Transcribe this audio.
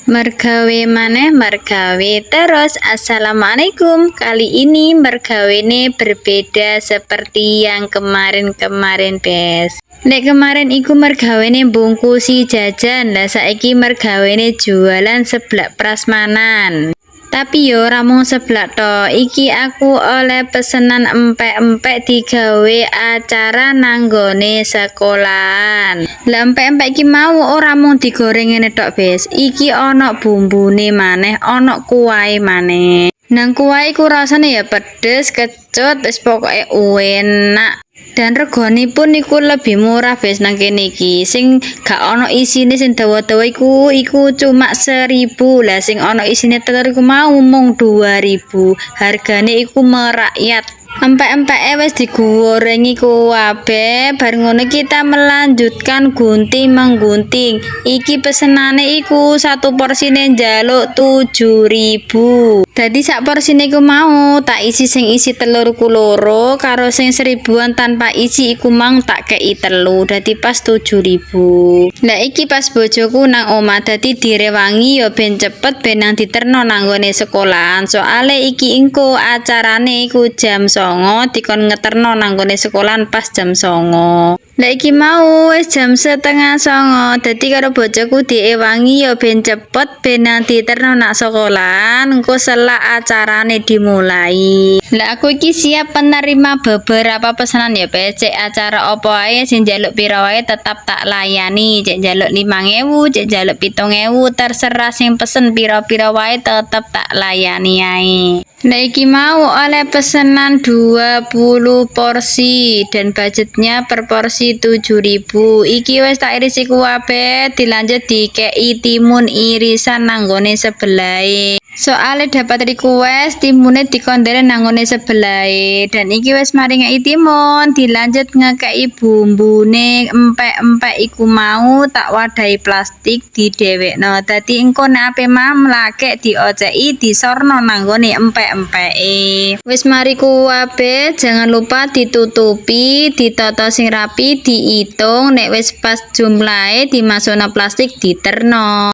Mergawe maneh mergawe terus. Assalamualaikum. Kali ini mergawene berbeda seperti yang kemarin-kemarin bes. Nek kemarin iku mergawene bungkusi jajan, lah saiki mergawene jualan seblak prasmanan. Tapi yo ora mung seblak to, iki aku oleh pesenan empek-empek digawe acara nanggone sekolahan. Lah empek-empek iki mau ora mung digoreng ngene tok, Bes. Iki ana bumbune maneh, ana kuwahe maneh. Nang kuwahe iku rasane ya pedes, kecut, wis pokoke enak. Dan regane pun iku lebih murah bes nang kene iki. Sing gak ono isine sing dawa-dawa iku cuma 1.000. Lah sing ono isine telur iku mau mung 2.000. Hargane iku merakyat. Empek-empeke wis digorengi kabeh. Bar ngono kita melanjutkan gunting menggunting. Iki pesenane iku satu porsine njaluk 7.000. Dadi sak porsine iku mau tak isi sing isi telurku loro karo sing 1.000-an tanpa isi iku mang tak kei telu. Dadi pas 7.000. Lah iki pas bojoku nang omah dadi direwangi ya ben cepet ben nang diterno nang nggone sekolahan. Soale iki engko acarane iku jam 09.00 dikon ngeterno nang nggone sekolahan pas jam 09.00. Lah iki mau wis jam 08.30. Dadi karo bojoku diewangi ya ben cepet ben nang diterno nang sekolahan engko selak acarane dimulai. Lah aku iki siap penerima beberapa pesanan ya becek acara opo ae sing njaluk pira wae tetap tak layani. Cek njaluk 5.000, cek njaluk 7.000, terserah sing pesen pira-pira wae tetep tak layani ae. Nah iki mau oleh pesanan 20 porsi dan budgetnya per porsi 7.000. Iki wis tak iris iku kabeh dilanjut dikei timun irisan nang nggone sebelahe. Soale dapat request timune dikondere nang nggone sebelahe dan iki wis mari ngeki timun dilanjut ngekei bumbune empek-empek iku mau tak wadahi plastik didhewekno. Dadi engko nek ape mamlake dioceki disorno nang nggone empek-empeke. Wis mari kuwabe jangan lupa ditutupi, ditata sing rapi, diitung nek wis pas jumlahe dimasukno plastik diterno.